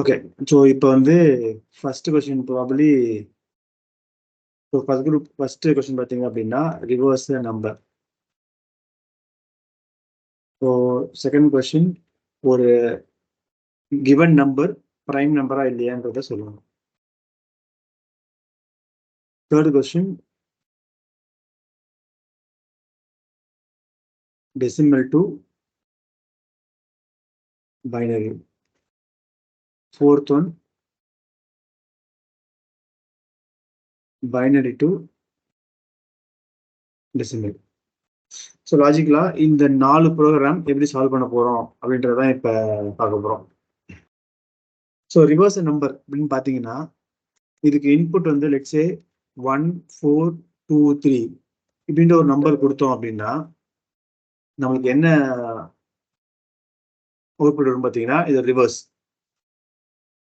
Okay. So இப்போ வந்து first question probably first question பார்த்தீங்க அப்படின்னா reverse number. So second question ஒரு கிவன் நம்பர் பிரைம் நம்பரா இல்லையான்றத சொல்லணும். Third question decimal to binary. Fourth one binary to decimal. So லாஜிக்கலா இந்த 4 ப்ரோக்ராம் எப்படி சால்வ் பண்ண போறோம் அப்படின்றதான் இப்ப பார்க்க போறோம். ஸோ ரிவர்ஸ் நம்பர் அப்படின்னு பார்த்தீங்கன்னா இதுக்கு இன்புட் வந்து லெட்ஸே 1 4 2 3 இப்படின்ற ஒரு நம்பர் கொடுத்தோம் அப்படின்னா நமக்கு என்ன அவுட்புட் வரும் பார்த்தீங்கன்னா இது ரிவர்ஸ்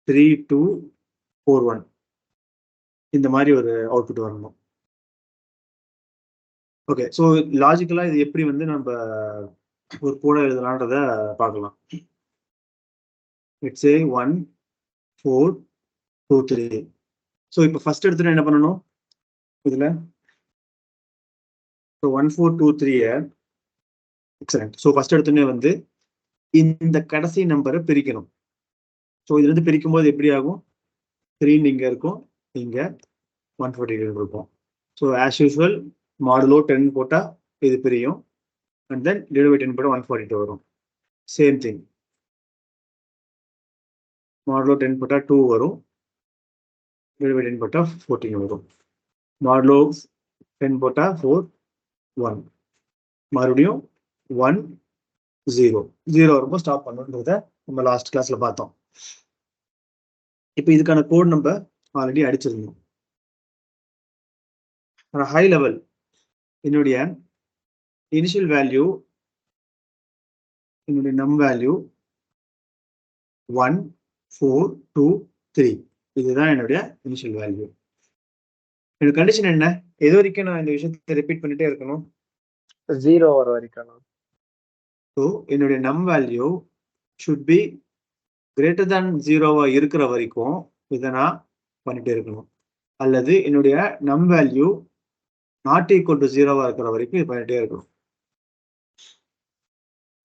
3 2 4 1 இந்த மாதிரி ஒரு அவுட்புட் வரணும். ஓகே. ஸோ லாஜிக்கலா இது எப்படி வந்து நம்ம ஒரு கோட எழுதலான்றத பார்க்கலாம். Let's say 1 4 2 3. ஸோ இப்போ ஃபர்ஸ்ட் எடுத்துட்டு என்ன பண்ணணும் இதுல 1 4 2 3 எக்ஸலென்ட். ஸோ ஃபர்ஸ்ட் எடுத்துனே வந்து இந்த கடைசி நம்பரை பிரிக்கணும். ஸோ இதுல இருந்து பிரிக்கும் போது எப்படி ஆகும் 3 இங்க இருக்கும், இங்க 142 இருக்கும். ஸோ ஆஸ் யூஸ்வல் மாடுலோ 10 போட்டா இது பிரியும் அண்ட் தென் டிவைட் பை 10 போட்டா 142 வரும். சேம் திங் மாடுலோ 10 போட்டா 2 வரும், டிவைட் பை 10 போட்டா 14 வரும். மாடுலோ 10 போட்டா 4 1, மறுபடியும் 1 0 0 வரும்போது ஸ்டாப் பண்ணுன்றத நம்ம லாஸ்ட் கிளாஸ்ல பார்த்தோம். இப்போ இதுக்கான கோட் நம்ம ஆல்ரெடி அடிச்சிருந்தோம். ஹை லெவல் என்னுடைய இனிஷியல் வேல்யூ, என்னுடைய நம் வேல்யூ 1 4 2 3 இதுதான் என்னுடைய இனிஷியல் வேல்யூ. என்னோட கண்டிஷன் என்ன? எது வரைக்கும் நான் இந்த விஷயத்தை ரிப்பீட் பண்ணிட்டே இருக்கணும்? 0 வர வரைக்கும். ஸோ என்னுடைய num value should be greater than 0வா இருக்கிற வரைக்கும் இதை நான் பண்ணிட்டே இருக்கணும். அல்லது என்னுடைய num value not equal to 0வா இருக்கிற வரைக்கும் இது பண்ணிட்டே இருக்கணும்.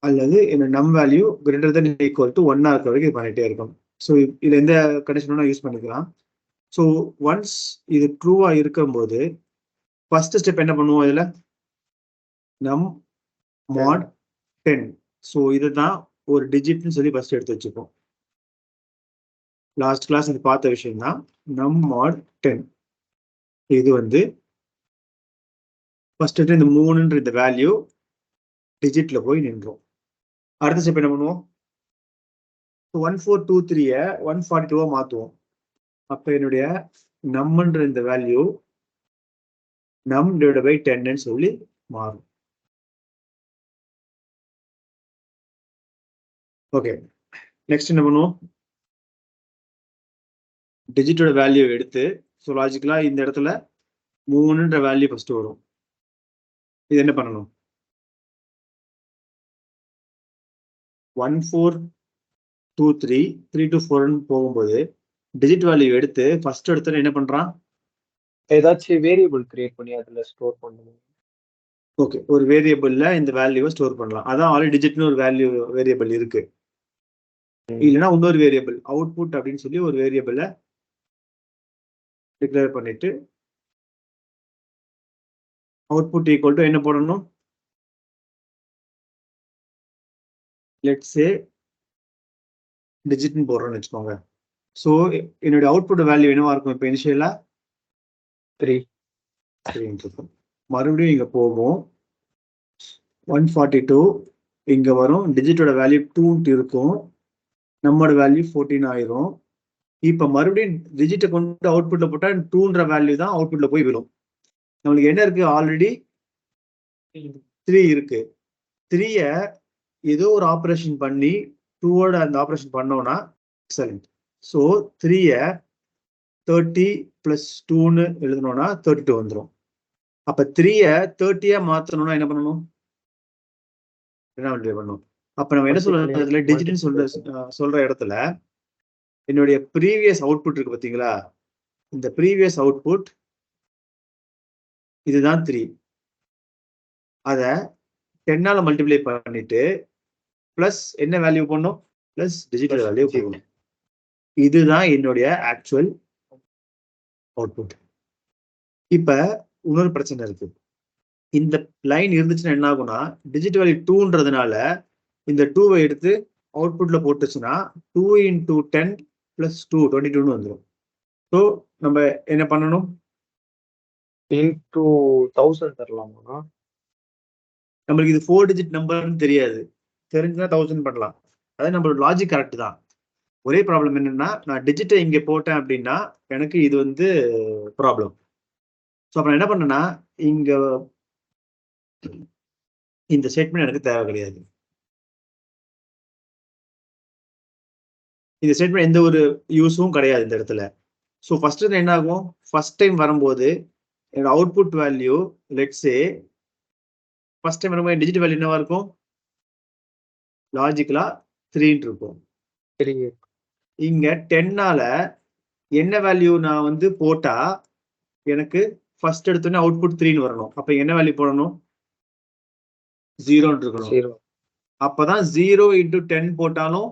அல்லது என்னோட num value greater than equal to 1ஆ இருக்கிற வரைக்கும் இது பண்ணிட்டே இருக்கணும். ஸோ இதுல எந்த கண்டிஷனும் யூஸ் பண்ணிக்கலாம். ஸோ ஒன்ஸ் இது ட்ரூவா இருக்கும்போது ஃபர்ஸ்ட் ஸ்டெப் என்ன பண்ணுவோம் இதுல நம் மாட் 10. ஸோ இதுதான் ஒரு டிஜிட்னு சொல்லி ஃபர்ஸ்ட் எடுத்து வச்சுப்போம். லாஸ்ட் கிளாஸ் இது பார்த்த விஷயம் தான் நம் மாட் 10. இது வந்து ஃபர்ஸ்ட் இந்த 3ன்ற இந்த வேல்யூ டிஜிட்ல போய் நின்றோம். அடுத்த ஸ்டெப் என்ன பண்ணுவோம் 1423 142 மாத்துவோம். அப்ப என்னுடைய நம்மன்ற இந்த வேல்யூ நம் டிவைட் பை 10 சொல்லி மாறும். ஓகே. நெக்ஸ்ட் என்ன பண்ணுவோம் டிஜிட்டோட வேல்யூ எடுத்து ஸோ லாஜிக்கலா இந்த இடத்துல 3ன்ற வேல்யூ ஃபர்ஸ்ட் வரும். இது என்ன பண்ணணும் 1 4 2 3 3 to 4 போகும்போது டிஜிட் வேல்யூ எடுத்து ஃபர்ஸ்ட் எடுத்து என்ன பண்றான் ஏதாச்சும் வேரியபிள் கிரியேட் பண்ணி அதுல ஸ்டோர் பண்ணணும். ஓகே. ஒரு வேரியபிள்ல இந்த வேல்யூவை ஸ்டோர் பண்ணலாம். அதான் ஆல்ரெடி டிஜிட்னு ஒரு வேல்யூ வேரியபிள் இருக்கு. இல்லைன்னா இன்னொரு வேரியபிள் அவுட்புட் அப்படின்னு சொல்லி ஒரு வேரியபிளை டிக்ளேர் பண்ணிட்டு அவுட்புட் ஈக்குவல் டு என்ன போடணும் லெட்ஸ் சே டிஜிட்னு போடுறோம்னு வச்சுக்கோங்க. ஸோ என்னுடைய அவுட்புட் வேல்யூ என்னவா இருக்கும் இப்போ இனிஷியலா 3 இருக்கும். மறுபடியும் இங்க போகும் 142 இங்க வரும். டிஜிட்டோட வேல்யூ 2 இருக்கும், நம்மளோட வேல்யூ 14 ஆயிரும். இப்ப மறுபடியும் டிஜிட்டை கொண்டு அவுட்புட்ல போட்டா 2ன்ற வேல்யூ தான் அவுட்புட்ல போய் விடும். நம்மளுக்கு என்ன இருக்கு ஆல்ரெடி 3 இருக்கு. 3ய ஏதோ ஒரு ஆப்ரேஷன் பண்ணி 2ஓட அந்த ஆப்ரேஷன் பண்ணோம்னா எக்ஸலென்ட். ஸோ 3ய 30 + 2ன்னு எழுதணும்னா 32 வந்துடும். அப்ப 3ய 30ஆ மாத்தணும்னா என்ன பண்ணணும் பண்ணணும். அப்ப நம்ம என்ன சொல்றோம் டிஜிட்னு சொல்ற இடத்துல என்னுடைய ப்ரீவியஸ் அவுட்புட் இருக்கு பார்த்தீங்களா, இந்த ப்ரீவியஸ் அவுட்புட் இதுதான் 3. அதை 10ஆல மல்டிப்ளை பண்ணிட்டு பிளஸ் என்ன வேல்யூ பண்ணும், பிளஸ் டிஜிட்டல் வேல்யூ போகணும். இதுதான் என்னுடைய ஆக்சுவல் அவுட்புட். இப்ப இன்னொரு பிரச்சனை இருக்கு. இந்த லைன் இருந்துச்சுன்னா என்ன ஆகும்னா, டிஜிட்டல் வேல்யூ 2ன்றதுனால இந்த 2வை எடுத்து அவுட்புட்ல போட்டுச்சுன்னா 2 × 10 + 2 22ன்னு வந்துடும். ஸோ நம்ம என்ன பண்ணணும், into 1000 தரலாமா? நம்மளுக்கு இது 4 டிஜிட் நம்பர்னு தெரியாது, தெரிஞ்சுன்னா 1000 பண்ணலாம். அதாவது நம்மளோட லாஜிக் கரெக்ட் தான். ஒரே ப்ராப்ளம் என்னன்னா, நான் டிஜிட்டை இங்க போட்டேன் அப்படின்னா எனக்கு இது வந்து ப்ராப்ளம். ஸோ அப்ப நான் என்ன பண்ணேன்னா, இங்க இந்த ஸ்டேட்மெண்ட் எனக்கு தேவை கிடையாது. இந்த ஸ்டேட்மெண்ட் எந்த ஒரு யூஸும் கிடையாது இந்த இடத்துல. ஸோ ஃபர்ஸ்ட் என்ன ஆகும், ஃபர்ஸ்ட் டைம் வரும்போது என்னோட output value let's say first time வரும்போது டிஜிட் வேல்யூ என்னவா இருக்கும், லாஜிக்கலா 3 இருக்கும். இங்க 10ஆல என்ன வேல்யூ நான் வந்து போட்டா எனக்கு ஃபர்ஸ்ட் எடுத்தோடனே அவுட்புட் 3ன்னு வரணும். அப்ப என்ன வேல்யூ போடணும், 0ன்னு இருக்கணும். அப்பதான் 0 × 10 போட்டாலும்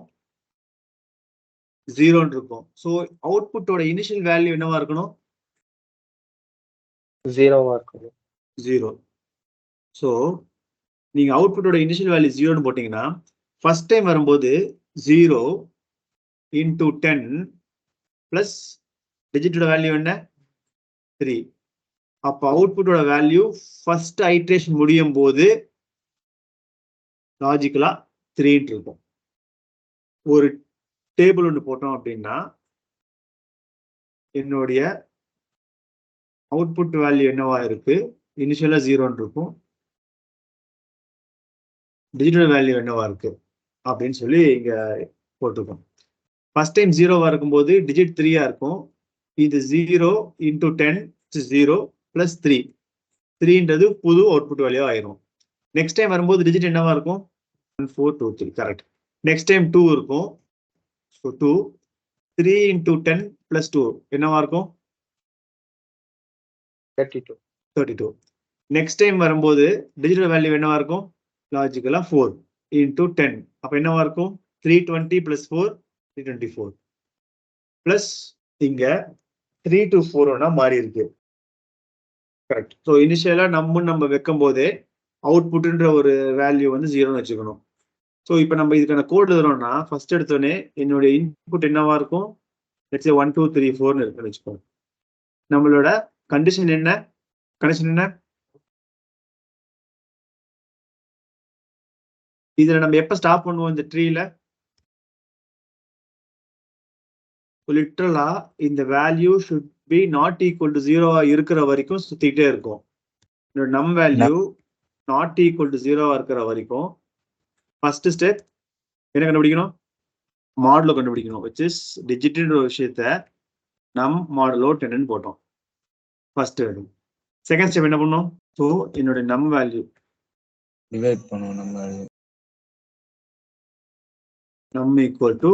0ன்னு இருக்கும். ஸோ அவுட்புட்டோட இனிஷியல் வேல்யூ என்னவா இருக்கணும், 0வா இருக்கணும். 0. ஸோ நீங்க அவுட்புட்டோட இனிஷியல் வேல்யூ 0ன்னு போட்டீங்கன்னா ஃபர்ஸ்ட் டைம் வரும்போது 0 × 10 பிளஸ் டிஜிட்டோட வேல்யூ என்ன, 3. அப்ப அவுட்புட்டோட வேல்யூ ஃபர்ஸ்ட் ஐட்ரேஷன் முடியும் போது லாஜிக்கலா 3 இருக்கும். ஒரு டேபிள் ஒன்று போட்டோம் அப்படின்னா என்னுடைய அவுட்புட் வேல்யூ என்னவா இருக்கு, இனிஷியலா 0ன்னு இருக்கும், டிஜிட்டல் வேல்யூ என்னவா இருக்கு அப்படின்னு சொல்லி இங்க போட்டிருக்கோம். ஃபர்ஸ்ட் டைம் 0வா இருக்கும்போது டிஜிட் 3ஆ இருக்கும். இது 0 × 10 0 + 3. 3ன்றது புது அவுட்புட் வேல்யூ ஆயிரும். நெக்ஸ்ட் டைம் வரும்போது டிஜிட் என்னவா இருக்கும், 1 4 2 3. கரெக்ட். நெக்ஸ்ட் டைம் 2 இருக்கும். ஸோ 2 3 × 10 + 2 என்னவா இருக்கும், 32. நெக்ஸ்ட் டைம் வரும்போது டிஜிட்டல் வேல்யூ என்னவா இருக்கும், லாஜிக்கலா 4 × 10. அப்ப என்னவா இருக்கும், 320 + 4 324 பிளஸ் இங்க 3 to 4 மாறி இருக்கு. கரெக்ட். ஸோ இனிஷியலா நம்ம வைக்கும் போதே அவுட்புட்ன்ற ஒரு வேல்யூ வந்து 0ன்னு வச்சுக்கணும். ஸோ இப்போ நம்ம இதுக்கான கோட் எழுதுறோம்னா ஃபர்ஸ்ட் எடுத்தோடனே என்னுடைய இன்புட் என்னவா இருக்கும், லெட்ஸ் சே 1 2 3 4ன்னு இருக்குன்னு வச்சுக்கோங்க. நம்மளோட கண்டிஷன் என்ன, இதுல நம்ம எப்ப ஸ்டாப் பண்ணுவோம் இந்த ட்ரீல, லிட்டரலா இந்த value should be not equal to 0வா இருக்கிற வரைக்கும் சுத்திட்டே இருக்கும். Num value not equal to 0வா இருக்கிற வரைக்கும் ஃபர்ஸ்ட் ஸ்டெப் என்ன கண்டுபிடிக்கணும், மாடுலோ கண்டுபிடிக்கணும். which is டிஜிட்ன்ற ஒரு விஷயத்த நம் மாடுலோ 10ன்னு போட்டோம் ஃபர்ஸ்ட். செகண்ட் ஸ்டெப் என்ன பண்ணோம், ஸோ என்னோட நம் வேல்யூ டிவைட் பண்ணுவோம். நம்ம நம் ஈக்குவல் டு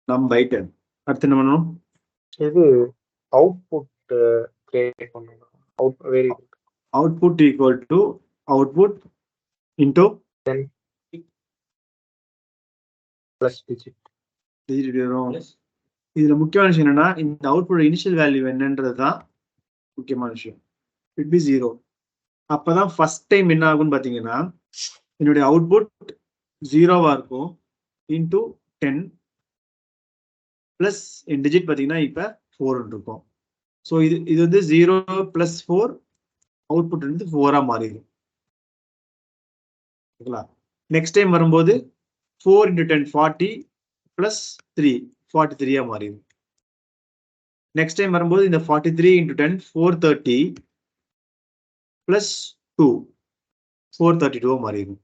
நம் பை 10. அடுத்து என்ன பண்ணணும், இது அவுட்புட் கிரியேட் பண்ணனும். Output equal to output into 10 plus digit. இதுல முக்கியமான விஷயம் என்னன்னா, இந்த அவுட்புட் இனிஷியல் வேல்யூ என்னன்றதுதான் முக்கியமான விஷயம். It be 0. அப்பதான் ஃபர்ஸ்ட் டைம் என்ன ஆகும்னு பாத்தீங்கன்னா என்னுடைய அவுட்புட் 0வா இருக்கும் இன்டு 10 பிளஸ் என் டிஜிட் பாத்தீங்கன்னா இப்ப 4 இருக்கும். ஸோ இது வந்து 0 + 4 அவுட்புட் வந்து 4ஆ மாறிடும். நெக்ஸ்ட் டைம் வரும்போது 4 × 10 40 பிளஸ் 3 43ஆ மாறிடும். நெக்ஸ்ட் டைம் வரும்போது இந்த 43 × 10 430 பிளஸ் 2 432 மாறிடும்.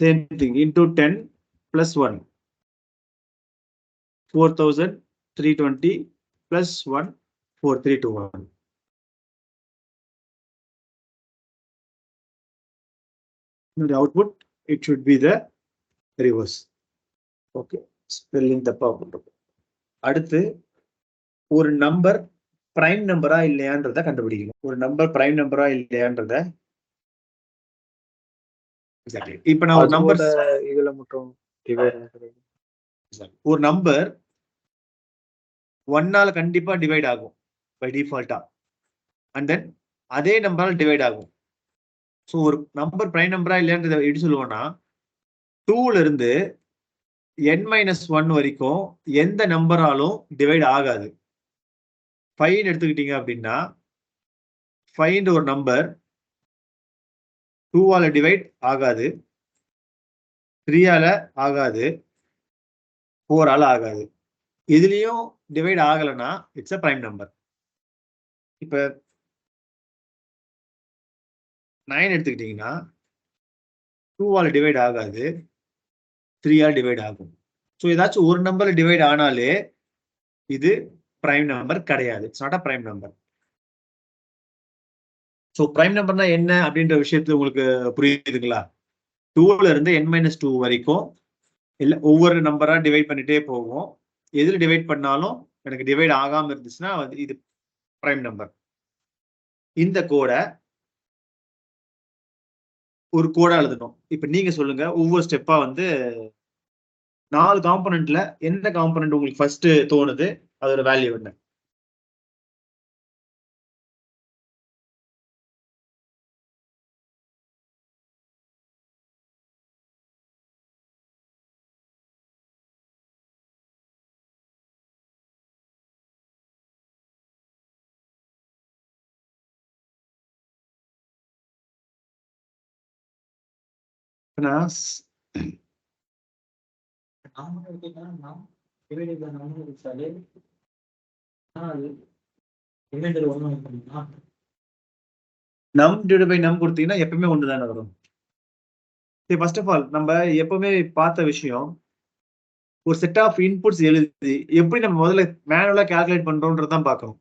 Same thing into 10 plus 1 4320 plus 1 4321. The output it should be the reverse. Okay. Spelling தப்பா போட்டிருக்கோம். அடுத்து ஒரு நம்பர் பிரைம் நம்பரா இல்லையான்றத கண்டுபிடிக்கணும். ஒரு நம்பர் பிரைம் நம்பரா இல்லையான்றத இப்ப நான் ஒரு நம்பர் இதுல மட்டும் டிவைட் ஆகுது. ஒரு நம்பர் 1 கண்டிப்பா டிவைட் ஆகும் பை டிஃபால்ட்டா. அண்ட் தென் அதே நம்பரால் டிவைட் ஆகும். ஸோ ஒரு நம்பர் பிரைம் நம்பரா இல்லையான்றத எப்படி சொல்லுவோம்னா 2ல இருந்து n-1 வரைக்கும் எந்த நம்பராலும் டிவைட் ஆகாது. 5 எடுத்துக்கிட்டீங்க அப்படின்னா 5 ஒரு நம்பர் 2 டிவைட் ஆகாது, 3 ஆகாது, 4 ஆகாது. இதுலயும் டிவைட் ஆகலைன்னா இட்ஸ் அ பிரைம் நம்பர். இப்ப 9 எடுத்துக்கிட்டீங்கன்னா 2 டிவைட் ஆகாது, 3 டிவைட் ஆகும். ஸோ ஏதாச்சும் ஒரு நம்பர்ல டிவைட் ஆனாலே இது பிரைம் நம்பர் கிடையாது. It's not a prime number. So prime நம்பர்னா என்ன அப்படின்ற விஷயத்துல உங்களுக்கு புரியுதுங்களா? 2ல இருந்து n-2 வரைக்கும் இல்ல ஒவ்வொரு நம்பரா டிவைட் பண்ணிட்டே போகும். எதுல டிவைட் பண்ணாலும் எனக்கு டிவைட் ஆகாம இருந்துச்சுன்னா இது பிரைம் நம்பர். இந்த கோடை ஒரு கோடா எழுதணும். இப்ப நீங்க சொல்லுங்க, ஒவ்வொரு ஸ்டெப்பா வந்து 4 காம்பனன்ட்ல எந்த காம்பனன்ட் உங்களுக்கு ஃபர்ஸ்ட் தோணுது, அதோட வேல்யூ என்ன? நம் டிவைட் பை நம் கொடுத்தீங்கன்னா எப்பவுமே ஒண்ணுதானே வரும். ஃபர்ஸ்ட் ஆஃப் ஆல் நம்ம எப்பவுமே பார்த்த விஷயம், ஒரு செட் ஆஃப் இன்புட்ஸ் எழுதி எப்படி நம்ம முதல்ல மேனுவலா கால்குலேட் பண்றோம்ன்றதான் பார்க்கணும்.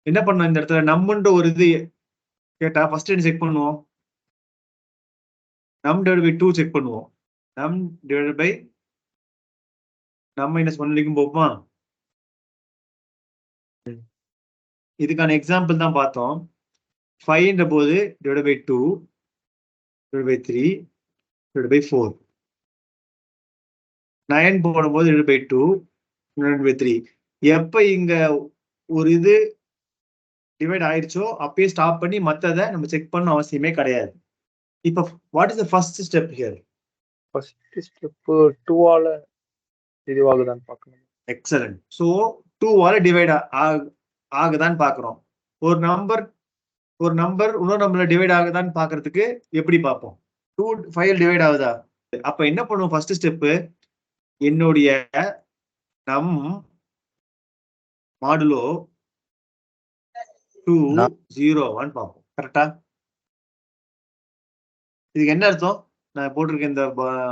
என்ன பண்ணோம் இந்த இடத்துல நம்மன்ற ஒரு இது கேட்டா ஃபர்ஸ்ட் என்ன செக் பண்ணுவோம்? நம் டிவைட் பை 2 செக் பண்ணுவோம். நம் டிவைட் பை நம் -1 வரைக்கும் போகுமா? இதுக்கான எக்ஸாம்பிள் தான் பார்த்தோம். 5ன்ற போது divide by 2 divide by 3 divide by 4. 9 போடும்போது டிவைட் பை 2 டிவைட் பை 3. எப்ப இங்க ஒரு இது டிவைட் ஆயிருச்சோ அப்பயே ஸ்டாப் பண்ணி மத்ததை நம்ம செக் பண்ண அவசியமே கிடையாது. இப்போ what is the first step here? First step 2 இதுவாகுதான்னு பார்க்கணும். எக்ஸலென்ட். ஸோ 2 டிவைட் ஆகுதான்னு பார்க்குறோம். ஒரு நம்பர் இன்னொரு நம்பர்ல டிவைட் ஆகுதான்னு பார்க்கறதுக்கு எப்படி பார்ப்போம்? 2 5 டிவைட் ஆகுதா? அப்ப என்ன பண்ணுவோம்? ஃபர்ஸ்ட் ஸ்டெப் என்னுடைய நம் மாடுலோ 2 0 1 பார்ப்போம். கரெக்டா? இதுக்கு என்ன அர்த்தம்? நான் போட்டிருக்கேன் இந்த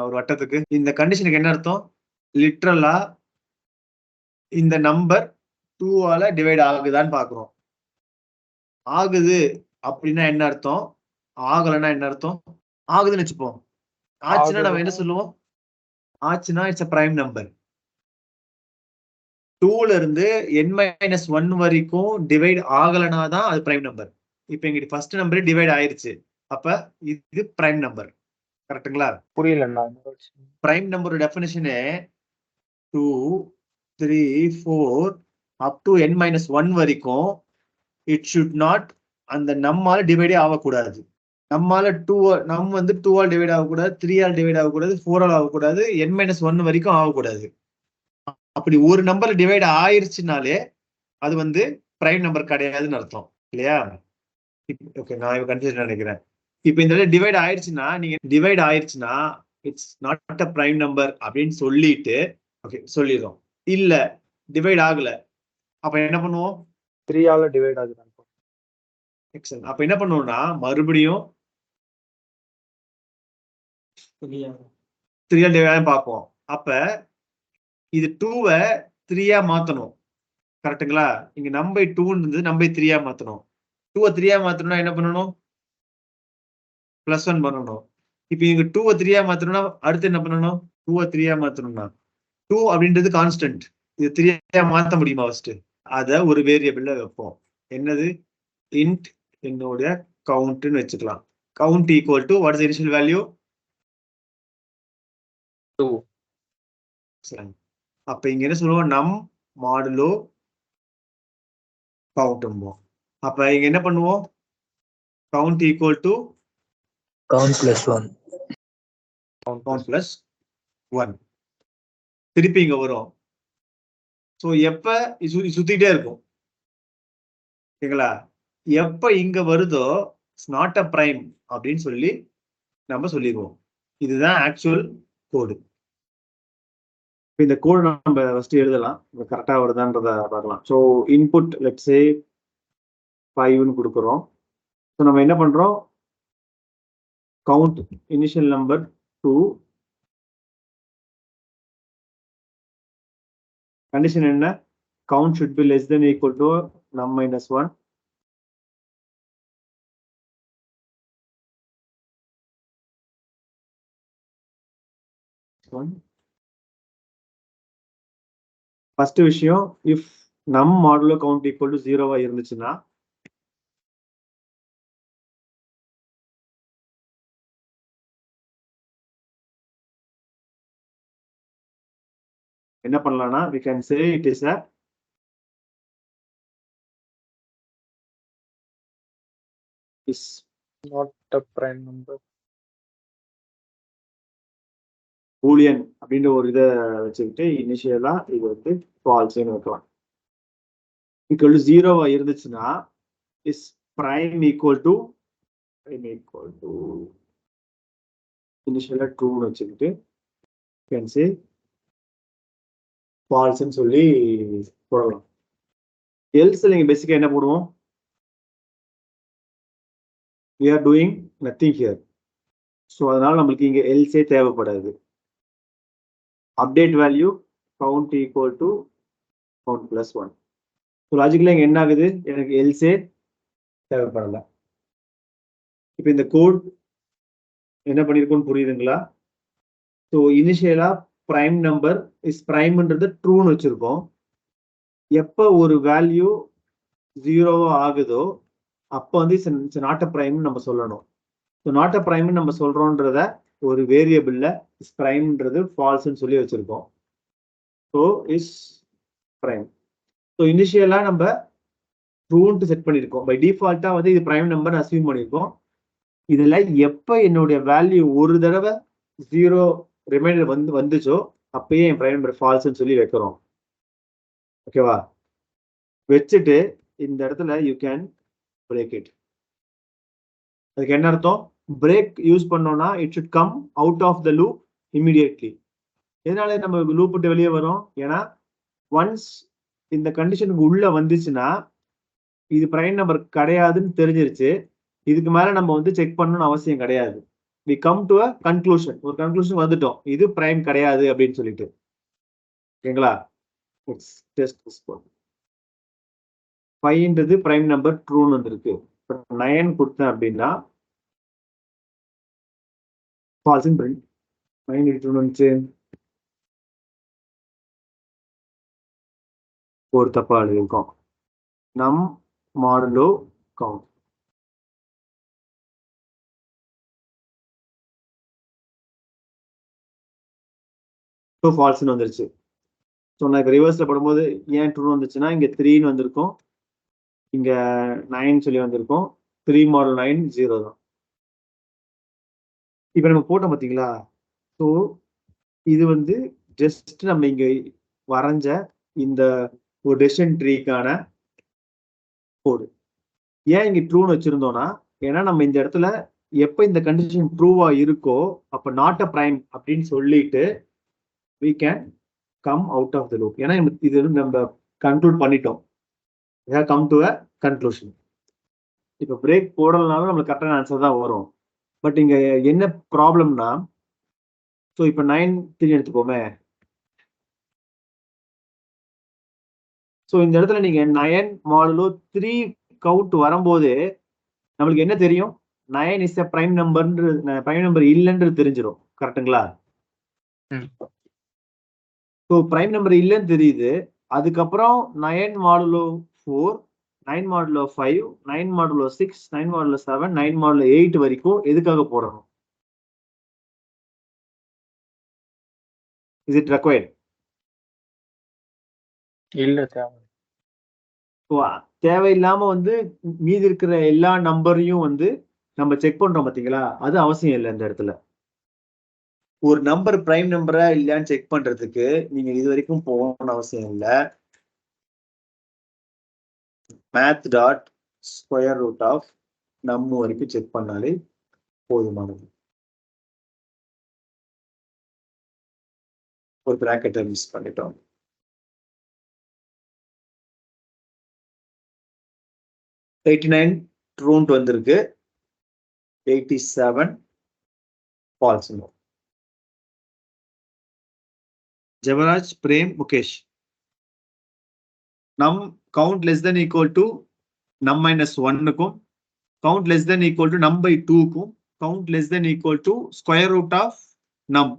ஒரு வட்டத்துக்கு. இந்த கண்டிஷனுக்கு என்ன அர்த்தம்? லிட்ரலா இந்த நம்பர் 2 டிவைட் ஆகுதான்னு பார்க்கிறோம். ஆகுது அப்படின்னா என்ன அர்த்தம்? ஆகலைன்னா என்ன அர்த்தம்? ஆகுதுன்னு வச்சுப்போம். ஆச்சுன்னா நம்ம என்ன சொல்லுவோம்? ஆச்சுன்னா இட்ஸ் அ பிரைம் நம்பர். 2ல இருந்து n-1 வரைக்கும் டிவைட் ஆகலைன்னா தான் அது பிரைம் நம்பர். இப்போ எங்கிட்ட ஃபர்ஸ்ட் நம்பர் டிவைட் ஆயிருச்சு. அப்ப இது பிரைம் நம்பர். கரெக்ட்டுங்களா? புரியலண்ணா. பிரைம் நம்பரோட டெஃபினிஷனே 2 3 4 அப் டு n-1 வரைக்கும் இட் ஷுட் நாட் அந்த நம்மால டிவைடே ஆகக்கூடாது. நம்மால 2 நம் வந்து 2 டிவைட் ஆகக்கூடாது, 3 டிவைட் ஆகக்கூடாது, 4 ஆகக்கூடாது, n-1 வரைக்கும் ஆகக்கூடாது. அப்படி ஒரு நம்பர் டிவைட் ஆயிருச்சுனாலே அது வந்து பிரைம் நம்பர் கிடையாதுன்னு அர்த்தம் இல்லையா? ஓகே, நான் கன்ஃபியூஷன் நினைக்கிறேன். இப்போ இந்த டிவைட் ஆயிருச்சுன்னா நீங்க டிவைட் ஆயிருச்சுன்னா it's not a prime number அப்படின்னு சொல்லிட்டு ஓகே சொல்லிடுறோம். இல்ல டிவைட் ஆகல அப்ப என்ன பண்ணுவோம்? 3 டிவைட் ஆகுது. எக்ஸலென்ட். அப்ப என்ன பண்ணுவோம்னா மறுபடியும் 3 டிவைட் பார்ப்போம். அப்ப இது 2 3 மாத்தணும். கரெக்ட்டுங்களா? இங்க நம் பை 2 இருந்தது நம் பை 3 மாத்தணும். 2 3 மாத்தணும்னா என்ன பண்ணணும்? +1 பண்ணணும். இப்போ இங்க 2 3 மாத்தணும்னா அடுத்து என்ன பண்ணணும்? 2 3 மாத்தணும்னா 2 அப்படின்றது கான்ஸ்டன்ட். இது 3 மாத்த முடியுமா? ஃபர்ஸ்ட் அத ஒரு வேரியபிள்ல வைப்போம். என்னது? int என்னோட கவுண்ட்னு வச்சுக்கலாம். Count equal to what is initial value? 2. அப்ப இங்க என்ன சொல்லுவோம்? நம் மாடுலோ கவுண்ட். அப்ப இங்க என்ன பண்ணுவோம்? Count equal to count plus 1. Count plus 1. திருப்பி இங்க வரும். சோ எப்ப சுத்திட்டே இருக்கும். ஓகேங்களா? எப்ப இங்க வருதோ நாட் அ பிரைம் அப்படின்னு சொல்லி நம்ம சொல்லிடுவோம். இதுதான் ஆக்சுவல் கோடு. இந்த கோடு நம்ம ஃபர்ஸ்ட் எழுதலாம். கரெக்டா வருதான்றத பார்க்கலாம். ஸோ இன்புட் லெட்ஸ் சே 5ன்னு கொடுக்குறோம். ஸோ நம்ம என்ன பண்றோம்? Count initial number 2. கண்டிஷன் என்ன? Count should be less than equal to num minus 1. First விஷயம், if num modulo count equal to 0 இருந்துச்சுன்னா என்ன பண்ணலாம்னா we can say it is a is Not a prime number. boolean அப்படின்ற ஒரு இதை வச்சுக்கிட்டு இனிஷியலா இது வந்து ஃபால்ஸ்னு வைக்கலாம். equal to 0 இருந்துச்சுன்னா is prime equal to இனிஷியலா 2ன்னு வச்சுக்கிட்டு can say ஃபால்ஸ்ன்னு சொல்லி போடலாம். எல்ஸ் நீங்க பேசிக்கா என்ன போடுவோம்? we are doing nothing here. So அதனால நம்மளுக்கு இங்க எல்ஸே தேவைப்படாது. Update value count equal to count plus 1. So லாஜிக்கலா இங்க என்ன ஆகுது? எனக்கு எல்ஸே தேவைப்படல. இப்போ இந்த கோட் என்ன பண்ணிருக்கோம்னு புரியுதுங்களா? ஸோ இனிஷியலா பிரைம் நம்பர் இஸ் பிரைம்ன்றது ட்ரூன்னு வச்சிருக்கோம். எப்போ ஒரு வேல்யூ 0 ஆகுதோ அப்போ வந்து இட்ஸ் நாட் அ பிரைம்னு நம்ம சொல்லணும். ஸோ நாட் அ பிரைம்னு நம்ம சொல்றோன்றத ஒரு வேரியபிள்ல இஸ் பிரைம்ன்றது ஃபால்ஸ்ன்னு சொல்லி வச்சிருக்கோம். So is prime. ஸோ இனிஷியலா நம்ம ட்ரூன்ட்டு செட் பண்ணியிருக்கோம். பை டிஃபால்ட்டா வந்து இது பிரைம் நம்பர் அஸ்யூம் பண்ணியிருக்கோம். இதுல எப்ப என்னுடைய வேல்யூ ஒரு தடவை 0 ரிமைண்டர் வந்துச்சோ அப்பயே என் பிரைம் நம்பர் ஃபால்ஸ்ன்னு சொல்லி வைக்கிறோம். ஓகேவா? வச்சுட்டு இந்த இடத்துல யூ கேன் பிரேக் இட். அதுக்கு என்ன அர்த்தம்? பிரேக் யூஸ் பண்ணோம்னா it should come out of the loop immediately. எதனால நம்ம லூப் விட்டு வெளியே வரோம்? ஏன்னா ஒன்ஸ் இந்த கண்டிஷனுக்கு உள்ள வந்துச்சுன்னா இது பிரைம் நம்பர் கிடையாதுன்னு தெரிஞ்சிருச்சு. இதுக்கு மேல நம்ம வந்து செக் பண்ணணும்னு அவசியம் கிடையாது. we come to a conclusion. ஒரு கன்க்ளூஷன் வந்துட்டோம், இது பிரைம் கிடையாது அப்படின்னு சொல்லிட்டு. ஓகேங்களா? டெஸ்ட் 5ன்றது பிரைம் நம்பர் ட்ரூன்னு வந்திருக்கு. 9 கொடுத்தேன் அப்படின்னா ஃபால்ஸ்ன்னு பிரிண்ட். 9 ட்ரூன்னு வந்துச்சு. ஒரு தப்பா எழுதியிருக்கோம். நம் மாடுலோ கவுண்ட். ஃபால்ஸ்ன்னு வந்துருச்சு. ஸோ நான் இப்போ ரிவர்ஸ்ல போடும்போது ஏன் ட்ரூ வந்துச்சுன்னா இங்க 3ன்னு வந்திருக்கும், இங்க 9 சொல்லி வந்திருக்கும். 3 மாடல் 9 0 தான். இப்போ நம்ம போட்டோம் பார்த்தீங்களா? ஸோ இது வந்து ஜஸ்ட் நம்ம இங்க வரைஞ்ச இந்த ஒரு டெசிஷன் ட்ரீக்கான கோடு. ஏன் இங்க ட்ரூன்னு வச்சிருந்தோம்னா, ஏன்னா நம்ம இந்த இடத்துல எப்ப இந்த கண்டிஷன் ட்ரூவா இருக்கோ அப்ப நாட் அ பிரைம் அப்படின்னு சொல்லிட்டு we can come out of the loop. ஏன்னா இது நம்ம கன்க்ளூட் பண்ணிட்டோம். we have come to a conclusion. இப்ப பிரேக் போடலனாலும் நம்மளுக்கு கரெக்டான ஆன்சர் தான் வரும். பட் இங்க என்ன ப்ராப்ளம்னா, ஸோ இப்ப 9 3 எடுத்துக்கோமே. ஸோ இந்த இடத்துல நீங்க 9 மாடுலோ 3 கவுண்ட் வரும்போது நம்மளுக்கு என்ன தெரியும்? 9 இஸ் a பிரைம் நம்பர் இல்லைன்றது தெரிஞ்சிடும். கரெக்டுங்களா? ஸோ பிரைம் நம்பர் இல்லைன்னு தெரியுது. அதுக்கப்புறம் 9 modulo 4, 9 modulo 5, 9 modulo 6, 9 modulo 7, 9 modulo 8 வரைக்கும் எதுக்காக போடணும்? Is it required? இல்ல தேவை. தேவையில்லாம வந்து மீதி இருக்கிற எல்லா நம்பரையும் வந்து நம்ம செக் பண்றோம் பாத்தீங்களா, அது அவசியம் இல்லை இந்த இடத்துல. ஒரு நம்பர் பிரைம் நம்பரா இல்லையான்னு செக் பண்றதுக்கு நீங்க இது வரைக்கும் போகணும்னு அவசியம் இல்லை. math dot square root of num வரைக்கும் செக் பண்ணாலே போதுமானது. ஒரு பிராக்கெட்டை மிஸ் பண்ணிட்டோம். $89 ட்ரூன்ட் வந்திருக்கு, 87 falls. Jevaraj, Prem, Mukesh. Num count less than equal to num minus 1க்கும், count less than equal to num by 2க்கும், count less than equal to square root of num,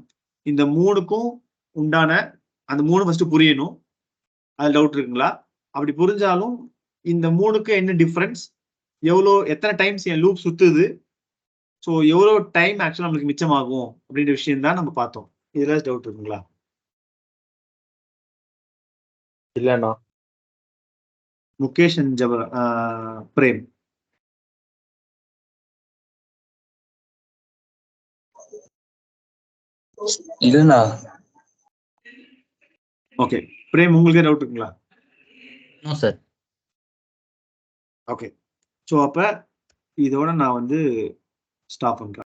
இந்த மூணுக்கும் உண்டான அந்த 3 ஃபர்ஸ்ட் புரியணும். அது டவுட் இருக்குங்களா? அப்படி புரிஞ்சாலும் இந்த மூணுக்கு என்ன டிஃபரன்ஸ், எத்தனை டைம்ஸ் என் லூப் சுத்துது, ஸோ எவ்வளோ டைம் ஆக்சுவலாக நம்மளுக்கு மிச்சமாகும் அப்படின்ற விஷயம் தான் நம்ம பார்த்தோம். இதுல டவுட் இருக்குங்களா? இல்லண்ணா. முகேஷ் அண்ட் பிரேம். இல்லண்ணா. ஓகே, பிரேம் உங்களுக்கு டவுட் இருக்குங்களா? No sir. ஓகே, ஸோ அப்ப இதோட நான் வந்து ஸ்டாப் பண்றேன்.